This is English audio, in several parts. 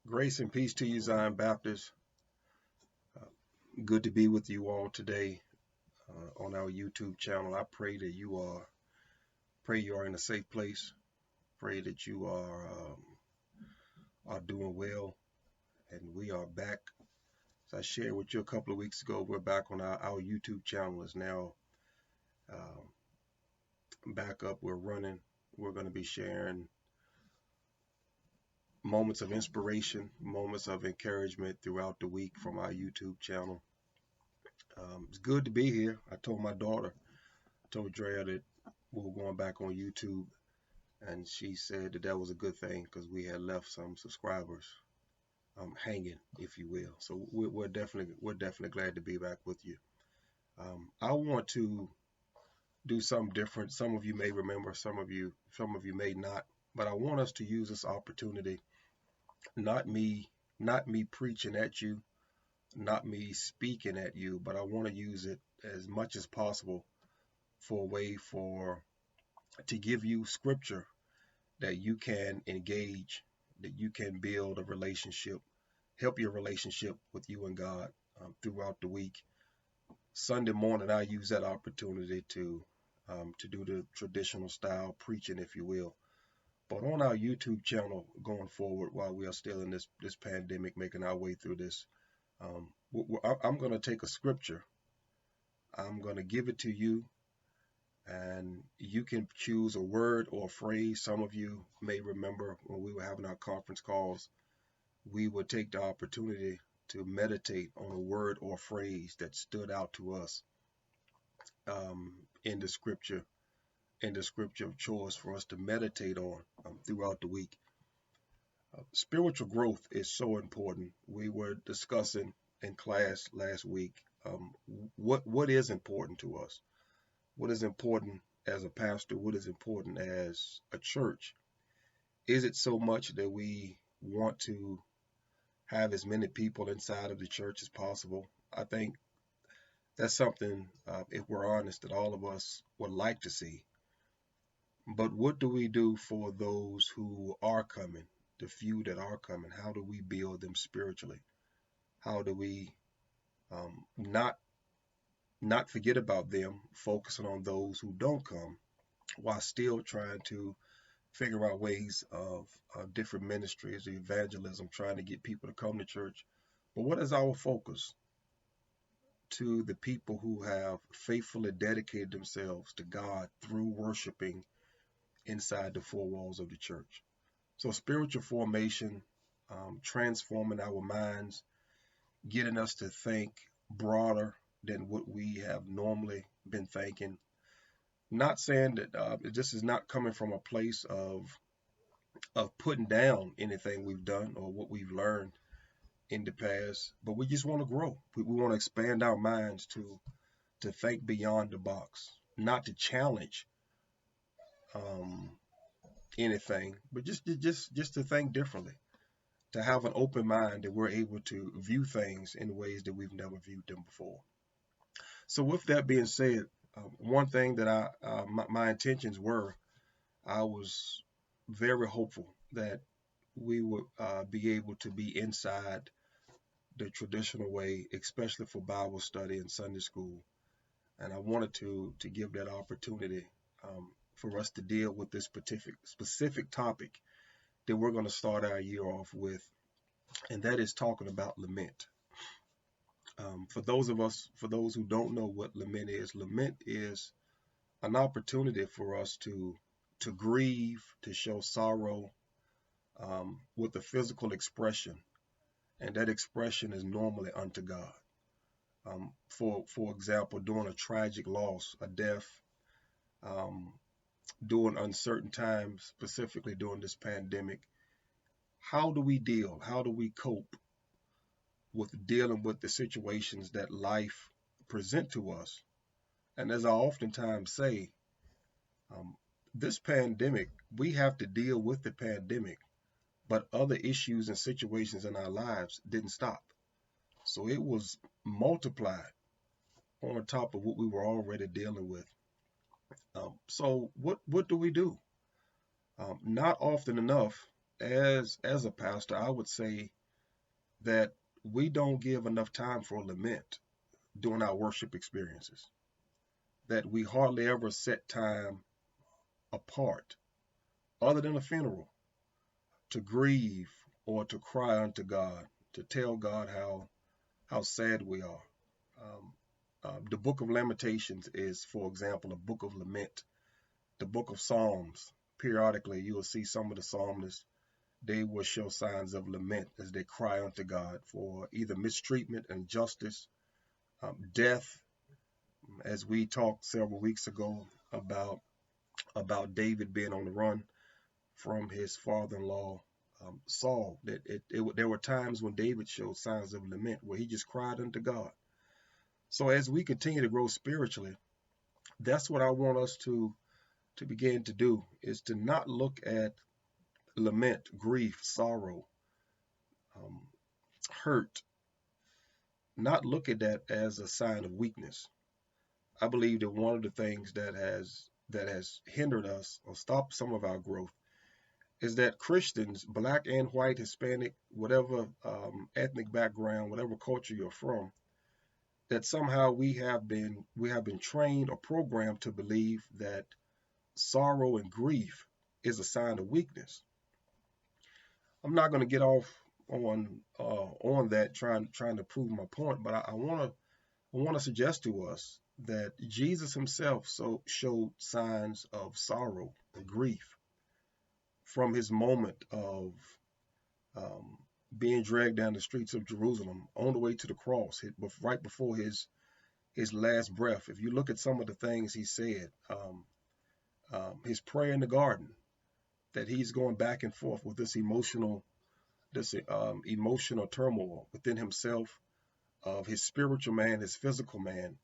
Grace and peace to you, Zion Baptist. Uh, Good to be with you all today on our YouTube channel. I pray that pray you are in a safe place. Pray that you are doing well, and we are back. As I shared with you a couple of weeks ago, we're back on our YouTube channel. Is now back up. We're running. We're going to be sharing moments of inspiration, moments of encouragement throughout the week from our YouTube channel. It's good to be here. I told my daughter, I told Drea that we were going back on YouTube, and she said that that was a good thing because we had left some subscribers hanging, if you will. So we're definitely glad to be back with you. I want to do something different. Some of you may remember, some of you may not, but I want us to use this opportunity. Not me, not me preaching at you, not me speaking at you, but I want to use it as much as possible for a way for to give you scripture that you can engage, that you can build a relationship, help your relationship with you and God throughout the week. Sunday morning, I use that opportunity to do the traditional style preaching, if you will. But on our YouTube channel going forward, while we are still in this pandemic, making our way through this, I'm going to take a scripture. I'm going to give it to you, and you can choose a word or a phrase. Some of you may remember when we were having our conference calls, we would take the opportunity to meditate on a word or phrase that stood out to us um, in the scripture, in the scripture of choice for us to meditate on throughout the week. Spiritual growth is so important. We were discussing in class last week what is important to us, what is important as a pastor, what is important as a church. Is it so much that we want to have as many people inside of the church as possible? I think that's something, if we're honest, that all of us would like to see. But what do we do for those who are coming, the few that are coming? How do we build them spiritually? How do we not forget about them, focusing on those who don't come, while still trying to figure out ways of different ministries, evangelism, trying to get people to come to church. But what is our focus? To the people who have faithfully dedicated themselves to God through worshiping inside the four walls of the church. So spiritual formation, transforming our minds, getting us to think broader than what we have normally been thinking. Not saying that this is not coming from a place of putting down anything we've done or what we've learned in the past, but we just want to grow. We want to expand our minds to think beyond the box, not to challenge um, anything, but just to think differently, to have an open mind that we're able to view things in ways that we've never viewed them before. So with that being said, one thing that my intentions were, I was very hopeful that we would be able to be inside the traditional way, especially for Bible study and Sunday school. And I wanted to give that opportunity for us to deal with this specific topic that we're going to start our year off with, and that is talking about lament. For those who don't know what lament is an opportunity for us to grieve, to show sorrow with a physical expression, and that expression is normally unto God. For example, during a tragic loss, a death, um, during uncertain times, specifically during this pandemic, how do we deal? How do we cope with dealing with the situations that life present to us? And as I oftentimes say, um, this pandemic, we have to deal with the pandemic, but other issues and situations in our lives didn't stop. So it was multiplied on top of what we were already dealing with. So what do we do? Not often enough, as a pastor, I would say that we don't give enough time for lament during our worship experiences, that we hardly ever set time apart, other than a funeral, to grieve or to cry unto God, to tell God how sad we are. Um, the book of Lamentations is, for example, a book of lament. The book of Psalms, periodically, you will see some of the psalmists, they will show signs of lament as they cry unto God for either mistreatment, injustice, death, as we talked several weeks ago about David being on the run from his father-in-law Saul. There were times when David showed signs of lament where he just cried unto God. So as we continue to grow spiritually, that's what I want us to begin to do, is to not look at lament, grief, sorrow, um, hurt, not look at that as a sign of weakness. I believe that one of the things that has hindered us or stopped some of our growth is that Christians, black and white, Hispanic, whatever ethnic background, whatever culture you're from, that somehow we have been trained or programmed to believe that sorrow and grief is a sign of weakness. I'm not going to get off on that trying to prove my point, but I want to suggest to us that Jesus himself showed signs of sorrow and grief from his moment of um, being dragged down the streets of Jerusalem on the way to the cross, right before his last breath. If you look at some of the things he said, his prayer in the garden, that he's going back and forth with this emotional turmoil within himself, of his spiritual man, his physical man,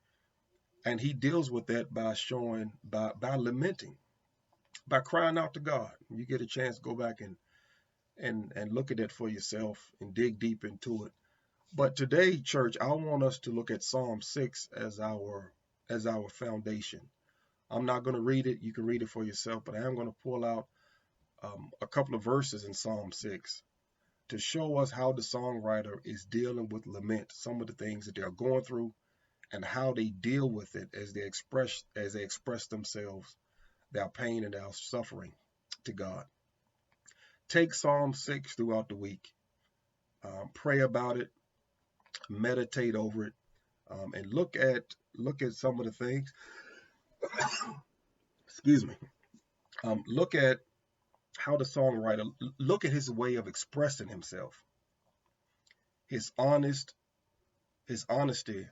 and he deals with that by lamenting, by crying out to God. You get a chance, go back and look at that for yourself and dig deep into it. But today, church, I want us to look at Psalm 6 as our foundation. I'm not going to read it. You can read it for yourself, but I am going to pull out a couple of verses in Psalm 6 to show us how the songwriter is dealing with lament, some of the things that they're going through, and how they deal with it as they express themselves, their pain and their suffering, to God. Take Psalm 6 throughout the week, pray about it, meditate over it, and look at some of the things. Excuse me. Look at how the songwriter, look at his way of expressing himself, his honesty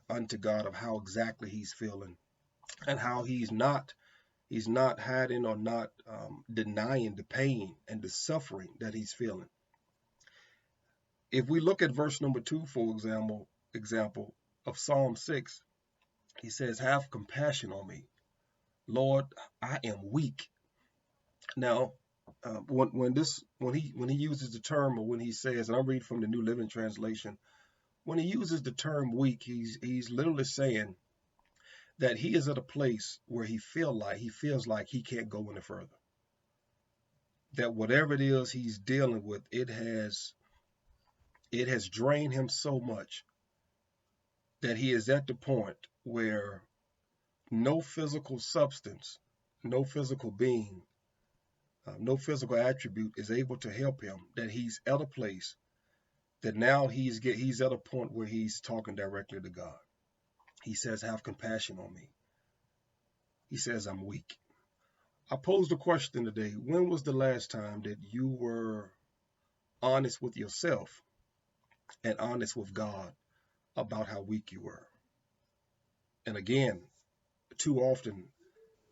unto God of how exactly he's feeling, and how he's not hiding or not denying the pain and the suffering that he's feeling. If we look at verse number 2, for example of Psalm 6, he says, "Have compassion on me, Lord, I am weak." Now, when he uses the term, or when he says, and I'm reading from the New Living Translation, when he uses the term weak, he's literally saying that he is at a place where he feels like he can't go any further. That whatever it is he's dealing with, it has drained him so much that he is at the point where no physical substance, no physical being, no physical attribute is able to help him. That he's at a place that now he's at a point where he's talking directly to God. He says, "Have compassion on me." He says, "I'm weak." I posed a question today. When was the last time that you were honest with yourself and honest with God about how weak you were? And again, too often,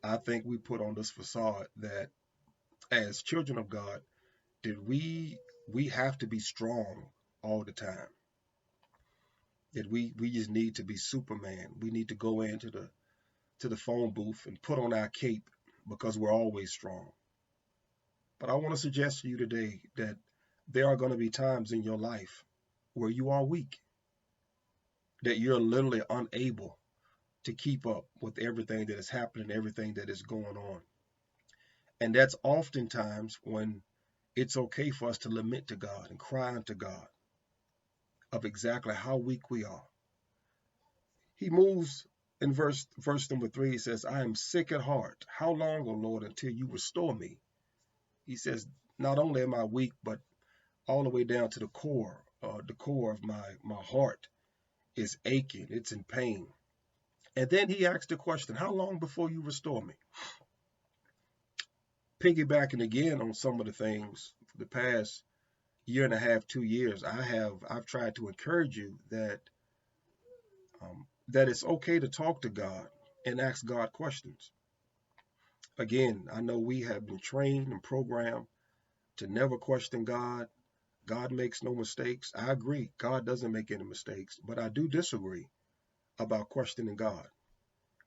I think we put on this facade that as children of God, that we have to be strong all the time. That we just need to be Superman. We need to go into the phone booth and put on our cape because we're always strong. But I want to suggest to you today that there are going to be times in your life where you are weak, that you're literally unable to keep up with everything that is happening, everything that is going on. And that's oftentimes when it's okay for us to lament to God and cry unto God. of exactly how weak we are. He moves in verse number 3. He says, I am sick at heart. How long, O Lord, until you restore me? He says, not only am I weak, but all the way down to the core of my heart is aching. It's in pain. And then he asks the question, how long before you restore me? Piggybacking again on some of the things for the past year and a half, 2 years, I've tried to encourage you that it's okay to talk to God and ask God questions. Again, I know we have been trained and programmed to never question God. God makes no mistakes. I agree, God doesn't make any mistakes, but I do disagree about questioning God.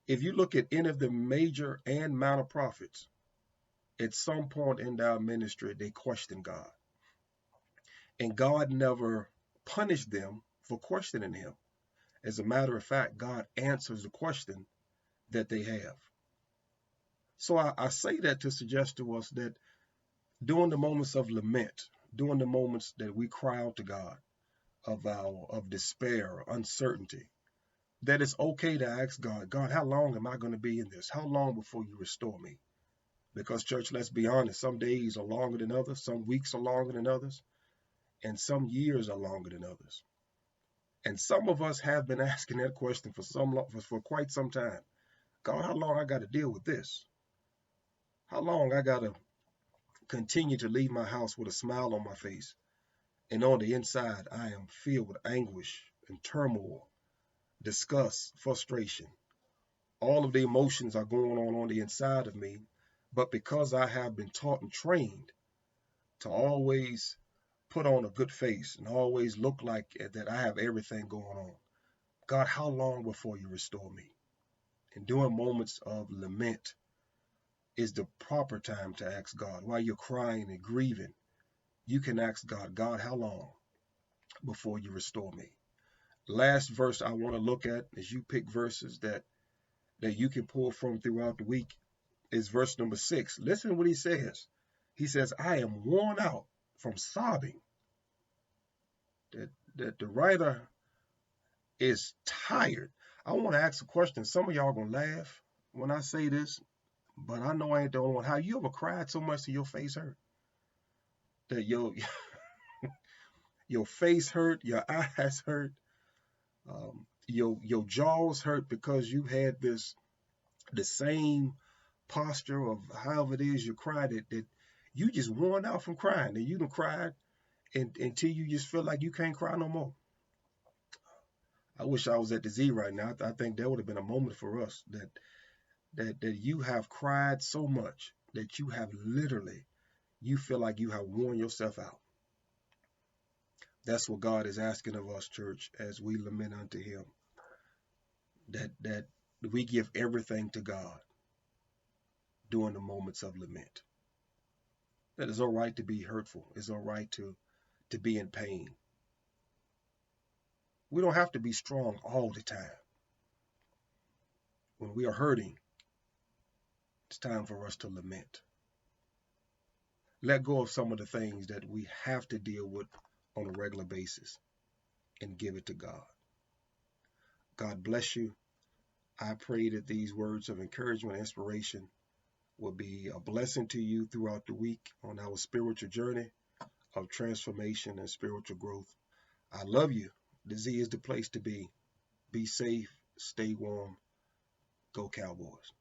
If you look at any of the major and minor prophets, at some point in their ministry, they questioned God. And God never punished them for questioning him. As a matter of fact, God answers the question that they have. So I say that to suggest to us that during the moments of lament, during the moments that we cry out to God of despair, uncertainty, that it's okay to ask God, God, how long am I going to be in this? How long before you restore me? Because, church, let's be honest, some days are longer than others, some weeks are longer than others, and some years are longer than others. And some of us have been asking that question for quite some time. God, how long I got to deal with this? How long I got to continue to leave my house with a smile on my face, and on the inside I am filled with anguish and turmoil, disgust, frustration. All of the emotions are going on the inside of me, but because I have been taught and trained to always put on a good face and always look like that I have everything going on. God, how long before you restore me? And during moments of lament is the proper time to ask God. While you're crying and grieving, you can ask God, God, how long before you restore me? Last verse I want to look at as you pick verses that you can pull from throughout the week is verse number 6. Listen to what he says. He says, I am worn out from sobbing. That the writer is tired. I want to ask a question. Some of y'all are going to laugh when I say this, but I know I ain't the only one. How you ever cried so much that your face hurt? That your face hurt, your eyes hurt, your jaws hurt because you had the same posture of however it is you cried that you just worn out from crying, and you done cried until you just feel like you can't cry no more. I wish I was at the Z right now. I think that would have been a moment for us that you have cried so much that you have literally, you feel like you have worn yourself out. That's what God is asking of us, church, as we lament unto him. That we give everything to God during the moments of lament. That it's all right to be hurtful. It's all right to be in pain. We don't have to be strong all the time. When we are hurting, it's time for us to lament. Let go of some of the things that we have to deal with on a regular basis and give it to God. God bless you. I pray that these words of encouragement and inspiration will be a blessing to you throughout the week on our spiritual journey of transformation and spiritual growth. I love you. The Z is the place to be. Be safe, stay warm, go Cowboys.